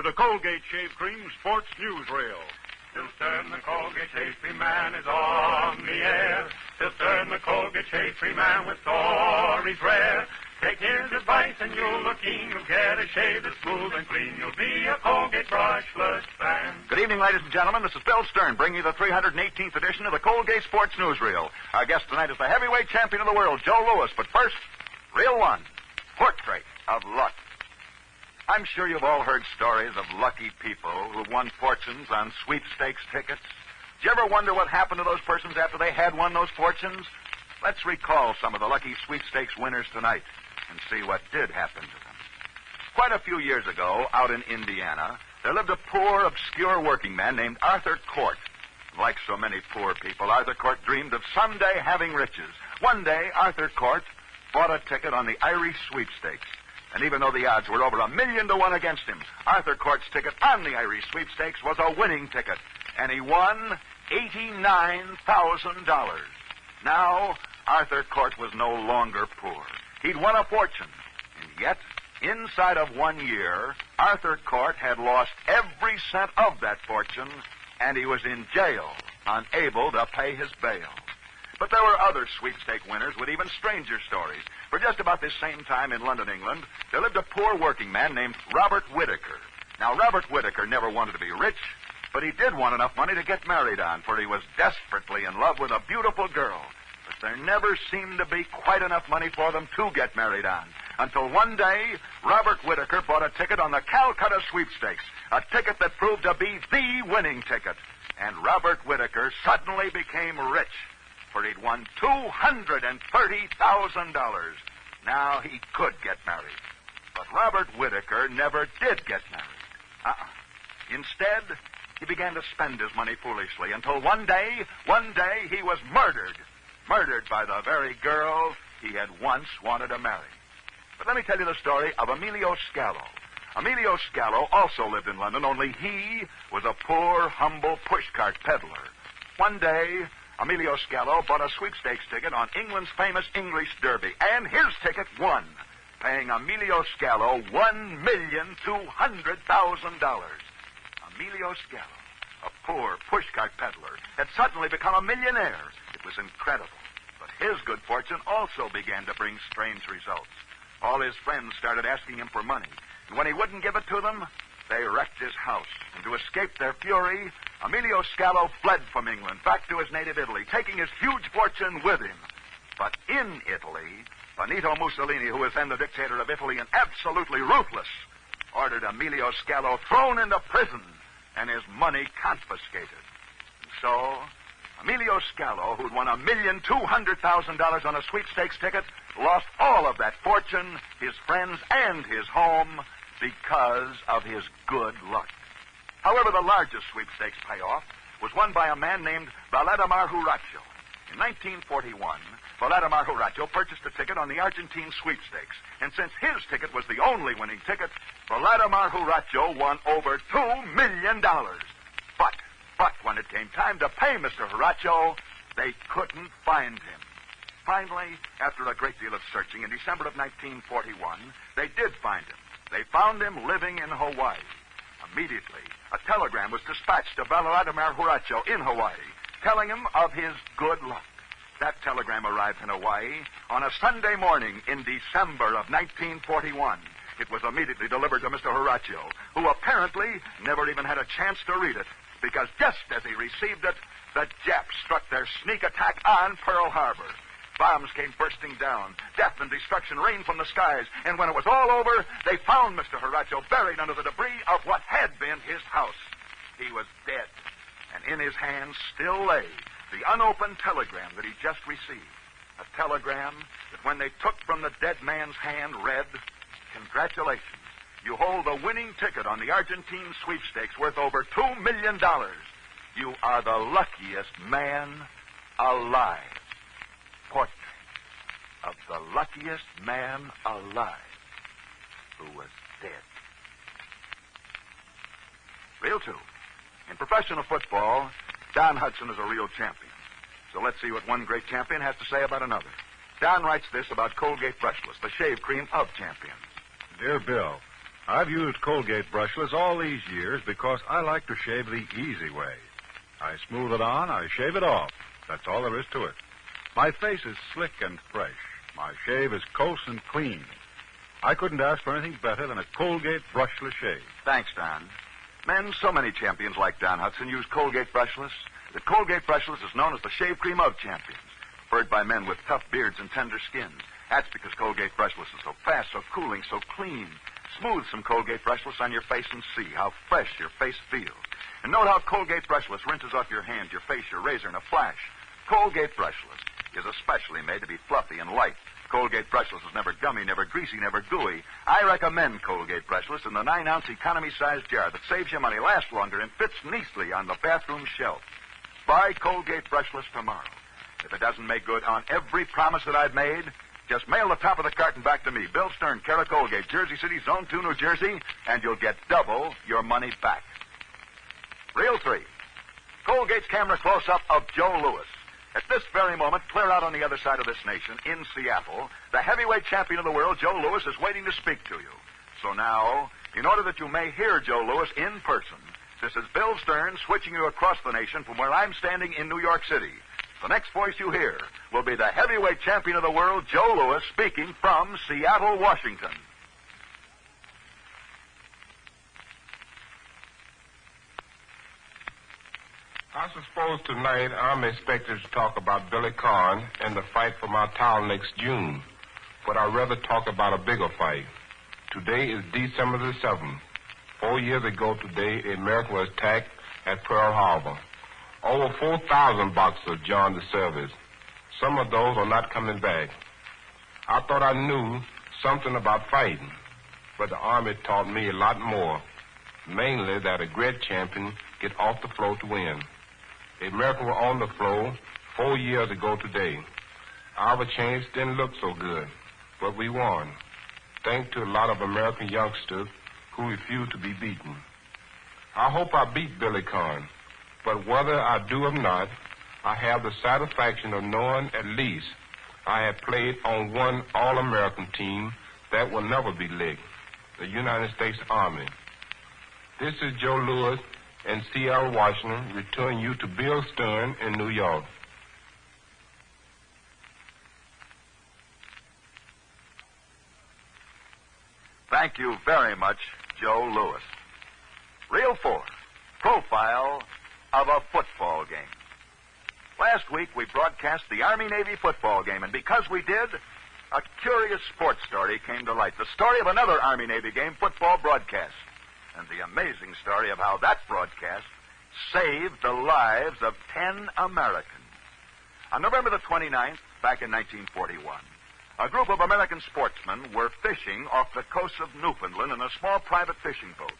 the Colgate Shave Cream Sports Newsreel. Till Stern, the Colgate Shave Cream Man is on the air. Till Stern, the Colgate Shave Cream Man with stories rare. Take his advice and you'll look keen. You'll get a shave that's smooth and clean. You'll be a Colgate brushless fan. Good evening, ladies and gentlemen. This is Bill Stern bringing you the 318th edition of the Colgate Sports Newsreel. Our guest tonight is the heavyweight champion of the world, Joe Louis. But first, reel one, Portrait of Luck. I'm sure you've all heard stories of lucky people who've won fortunes on sweepstakes tickets. Did you ever wonder what happened to those persons after they had won those fortunes? Let's recall some of the lucky sweepstakes winners tonight and see what did happen to them. Quite a few years ago, out in Indiana, there lived a poor, obscure working man named Arthur Court. Like so many poor people, Arthur Court dreamed of someday having riches. One day, Arthur Court bought a ticket on the Irish sweepstakes. And even though the odds were over 1,000,000 to 1 against him, Arthur Court's ticket on the Irish sweepstakes was a winning ticket. And he won $89,000. Now, Arthur Court was no longer poor. He'd won a fortune. And yet, inside of 1 year, Arthur Court had lost every cent of that fortune, and he was in jail, unable to pay his bail. But there were other sweepstake winners with even stranger stories. For just about this same time in London, England, there lived a poor working man named Robert Whittaker. Now, Robert Whittaker never wanted to be rich, but he did want enough money to get married on, for he was desperately in love with a beautiful girl. But there never seemed to be quite enough money for them to get married on, until one day, Robert Whittaker bought a ticket on the Calcutta sweepstakes, a ticket that proved to be the winning ticket. And Robert Whittaker suddenly became rich, for he'd won $230,000. Now he could get married. But Robert Whittaker never did get married. Instead, he began to spend his money foolishly until one day he was murdered. Murdered by the very girl he had once wanted to marry. But let me tell you the story of Emilio Scalo. Emilio Scalo also lived in London, only he was a poor, humble pushcart peddler. One day, Emilio Scalo bought a sweepstakes ticket on England's famous English Derby, and his ticket won, paying Emilio Scalo $1,200,000. Emilio Scalo, a poor pushcart peddler, had suddenly become a millionaire. It was incredible. But his good fortune also began to bring strange results. All his friends started asking him for money, and when he wouldn't give it to them, they wrecked his house. And to escape their fury, Emilio Scalo fled from England back to his native Italy, taking his huge fortune with him. But in Italy, Benito Mussolini, who was then the dictator of Italy and absolutely ruthless, ordered Emilio Scalo thrown into prison and his money confiscated. And so, Emilio Scalo, who'd won $1,200,000 on a sweepstakes ticket, lost all of that fortune, his friends, and his home because of his good luck. However, the largest sweepstakes payoff was won by a man named Vladimir Huracho. In 1941, Vladimir Huracho purchased a ticket on the Argentine sweepstakes. And since his ticket was the only winning ticket, Vladimir Huracho won over $2 million. But when it came time to pay Mr. Huracho, they couldn't find him. Finally, after a great deal of searching, in December of 1941, they did find him. They found him living in Hawaii. Immediately, a telegram was dispatched to Vladimir Huracho in Hawaii, telling him of his good luck. That telegram arrived in Hawaii on a Sunday morning in December of 1941. It was immediately delivered to Mr. Huracho, who apparently never even had a chance to read it, because just as he received it, the Japs struck their sneak attack on Pearl Harbor. Bombs came bursting down. Death and destruction rained from the skies. And when it was all over, they found Mr. Huracho buried under the debris of what had been his house. He was dead. And in his hands still lay the unopened telegram that he just received. A telegram that when they took from the dead man's hand read, "Congratulations. You hold the winning ticket on the Argentine sweepstakes worth over $2 million. You are the luckiest man alive." Portrait of the luckiest man alive who was dead. Reel 2. In professional football, Don Hudson is a real champion. So let's see what one great champion has to say about another. Don writes this about Colgate Brushless, the shave cream of champions. Dear Bill, I've used Colgate brushless all these years because I like to shave the easy way. I smooth it on, I shave it off. That's all there is to it. My face is slick and fresh. My shave is close and clean. I couldn't ask for anything better than a Colgate brushless shave. Thanks, Don. Men, so many champions like Don Hudson use Colgate brushless. The Colgate brushless is known as the shave cream of champions, preferred by men with tough beards and tender skins. That's because Colgate brushless is so fast, so cooling, so clean. Smooth some Colgate brushless on your face and see how fresh your face feels. And note how Colgate brushless rinses off your hands, your face, your razor in a flash. Colgate brushless is especially made to be fluffy and light. Colgate brushless is never gummy, never greasy, never gooey. I recommend Colgate brushless in the 9-ounce economy-sized jar that saves you money, lasts longer, and fits neatly on the bathroom shelf. Buy Colgate brushless tomorrow. If it doesn't make good on every promise that I've made, just mail the top of the carton back to me, Bill Stern, care of Colgate, Jersey City, Zone 2, New Jersey, and you'll get double your money back. Reel 3. Colgate's camera close-up of Joe Louis. At this very moment, clear out on the other side of this nation, in Seattle, the heavyweight champion of the world, Joe Louis, is waiting to speak to you. So now, in order that you may hear Joe Louis in person, this is Bill Stern switching you across the nation from where I'm standing in New York City. The next voice you hear will be the heavyweight champion of the world, Joe Louis, speaking from Seattle, Washington. I suppose tonight I'm expected to talk about Billy Conn and the fight for my title next June. But I'd rather talk about a bigger fight. Today is December the 7th. 4 years ago today, America was attacked at Pearl Harbor. Over 4,000 boxers joined the service. Some of those are not coming back. I thought I knew something about fighting, but the Army taught me a lot more. Mainly that a great champion gets off the floor to win. The Americans were on the floor 4 years ago today. Our chance didn't look so good, but we won, thanks to a lot of American youngsters who refused to be beaten. I hope I beat Billy Conn, but whether I do or not, I have the satisfaction of knowing at least I have played on one All-American team that will never be licked, the United States Army. This is Joe Louis in Seattle, Washington, returning you to Bill Stern in New York. Thank you very much, Joe Louis. Reel 4, profile of a football game. Last week, we broadcast the Army-Navy football game, and because we did, a curious sports story came to light. The story of another Army-Navy game football broadcast, and the amazing story of how that broadcast saved the lives of 10 Americans. On November the 29th, back in 1941, a group of American sportsmen were fishing off the coast of Newfoundland in a small private fishing boat.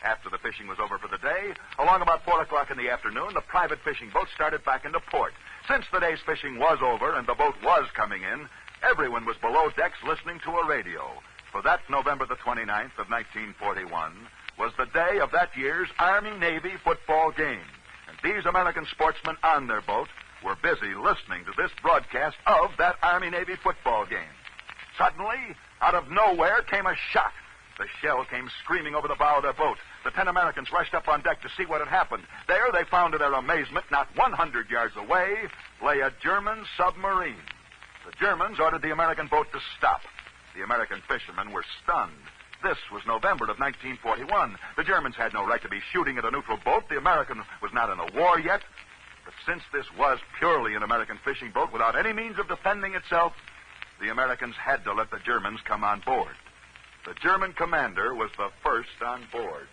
After the fishing was over for the day, along about 4 o'clock in the afternoon, the private fishing boat started back into port. Since the day's fishing was over and the boat was coming in, everyone was below decks listening to a radio. For that November the 29th of 1941 was the day of that year's Army-Navy football game. And these American sportsmen on their boat were busy listening to this broadcast of that Army-Navy football game. Suddenly, out of nowhere came a shot. The shell came screaming over the bow of their boat. The 10 Americans rushed up on deck to see what had happened. There they found to their amazement, not 100 yards away, lay a German submarine. The Germans ordered the American boat to stop. The American fishermen were stunned. This was November of 1941. The Germans had no right to be shooting at a neutral boat. The American was not in a war yet. But since this was purely an American fishing boat without any means of defending itself, the Americans had to let the Germans come on board. The German commander was the first on board.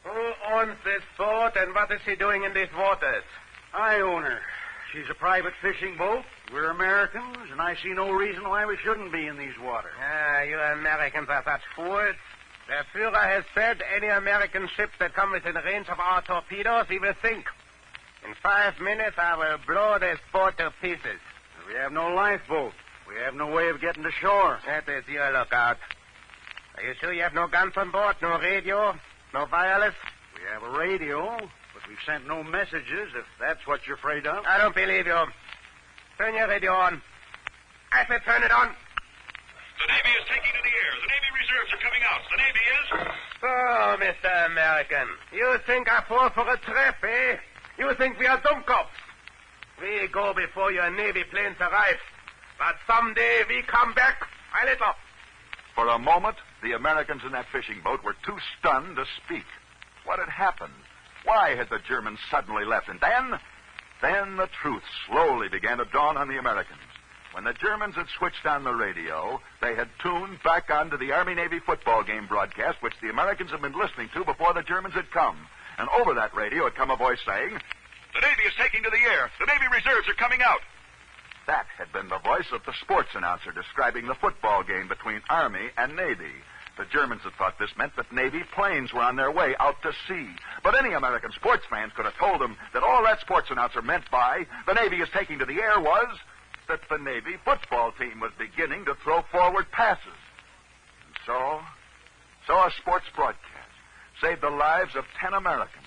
Who owns this boat and what is she doing in these waters? I own her. She's a private fishing boat. We're Americans, and I see no reason why we shouldn't be in these waters. Ah, you Americans are such fools. The Führer has said any American ship that comes within range of our torpedoes, he will sink. In 5 minutes, I will blow this boat to pieces. We have no lifeboat. We have no way of getting to shore. That is your lookout. Are you sure you have no guns on board, no radio, no wireless? We have a radio, but we've sent no messages, if that's what you're afraid of. I don't believe you. Turn your radio on. I said turn it on. The Navy is taking to the air. The Navy reserves are coming out. The Navy is... Oh, Mr. American, you think I fall for a trap, eh? You think we are dummkopf? We go before your Navy planes arrive. But someday we come back a little. For a moment, the Americans in that fishing boat were too stunned to speak. What had happened? Why had the Germans suddenly left? And then the truth slowly began to dawn on the Americans. When the Germans had switched on the radio, they had tuned back onto the Army-Navy football game broadcast, which the Americans had been listening to before the Germans had come. And over that radio had come a voice saying, The Navy is taking to the air. The Navy reserves are coming out. That had been the voice of the sports announcer describing the football game between Army and Navy. The Germans had thought this meant that Navy planes were on their way out to sea. But any American sports fans could have told them that all that sports announcer meant by the Navy is taking to the air was that the Navy football team was beginning to throw forward passes. And so a sports broadcast saved the lives of 10 Americans.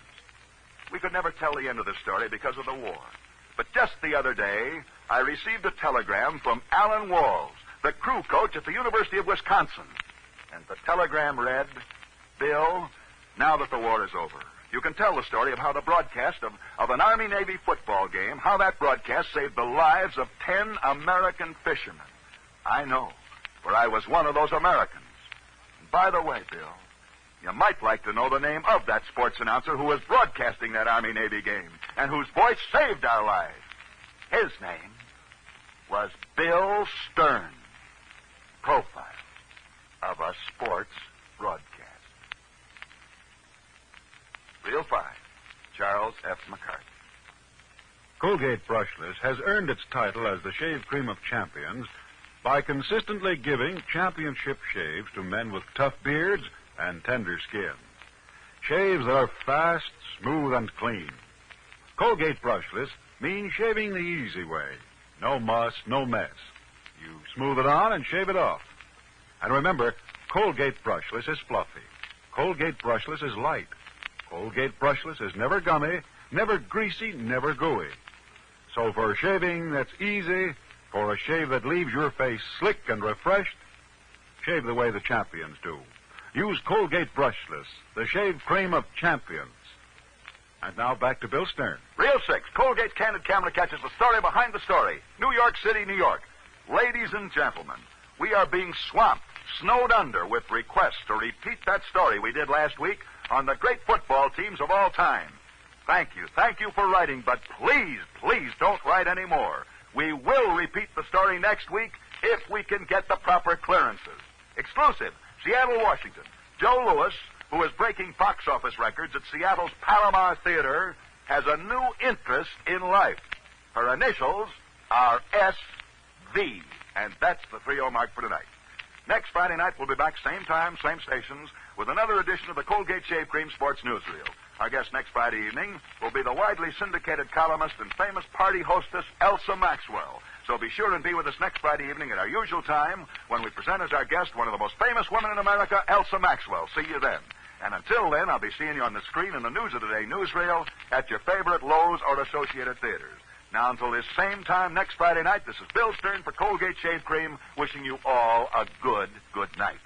We could never tell the end of the story because of the war. But just the other day, I received a telegram from Alan Walls, the crew coach at the University of Wisconsin. And the telegram read, Bill, now that the war is over, you can tell the story of how the broadcast of an Army-Navy football game, how that broadcast saved the lives of 10 American fishermen. I know, for I was one of those Americans. And by the way, Bill, you might like to know the name of that sports announcer who was broadcasting that Army-Navy game and whose voice saved our lives. His name was Bill Stern. Profile of a sports broadcast. Reel 5, Charles F. McCarthy. Colgate Brushless has earned its title as the shave cream of champions by consistently giving championship shaves to men with tough beards and tender skin. Shaves that are fast, smooth, and clean. Colgate Brushless means shaving the easy way. No muss, no mess. You smooth it on and shave it off. And remember, Colgate Brushless is fluffy. Colgate Brushless is light. Colgate Brushless is never gummy, never greasy, never gooey. So for shaving that's easy, for a shave that leaves your face slick and refreshed, shave the way the champions do. Use Colgate Brushless, the shave cream of champions. And now back to Bill Stern. Reel 6, Colgate's Candid Camera catches the story behind the story. New York City, New York. Ladies and gentlemen, we are being swamped, snowed under with requests to repeat that story we did last week on the great football teams of all time. Thank you for writing, but please don't write any more. We will repeat the story next week if we can get the proper clearances. Exclusive, Seattle, Washington. Joe Lewis, who is breaking box office records at Seattle's Palomar Theater, has a new interest in life. Her initials are SV, and that's the 3-0 mark for tonight. Next Friday night, we'll be back same time, same stations, with another edition of the Colgate Shave Cream Sports Newsreel. Our guest next Friday evening will be the widely syndicated columnist and famous party hostess, Elsa Maxwell. So be sure and be with us next Friday evening at our usual time when we present as our guest one of the most famous women in America, Elsa Maxwell. See you then. And until then, I'll be seeing you on the screen in the News of the Day newsreel at your favorite Lowe's or Associated Theaters. Now, until this same time next Friday night, this is Bill Stern for Colgate Shave Cream, wishing you all a good night.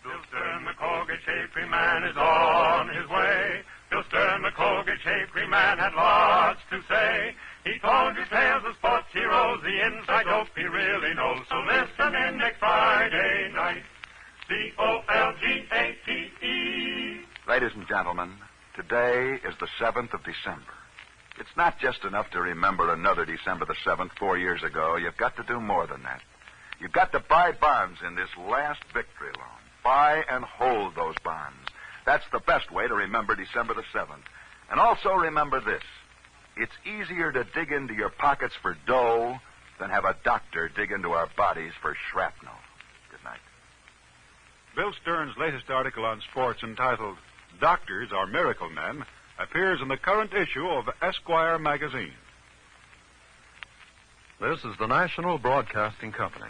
Bill Stern, the Colgate Shave Cream man, is on his way. Bill Stern, the Colgate Shave Cream man, had lots to say. He told you tales of sports heroes, the inside dope he really knows. So listen in next Friday night. Colgate. Ladies and gentlemen, today is the 7th of December. It's not just enough to remember another December the 7th 4 years ago. You've got to do more than that. You've got to buy bonds in this last victory loan. Buy and hold those bonds. That's the best way to remember December the 7th. And also remember this. It's easier to dig into your pockets for dough than have a doctor dig into our bodies for shrapnel. Good night. Bill Stern's latest article on sports entitled Doctors Are Miracle Men appears in the current issue of Esquire magazine. This is the National Broadcasting Company.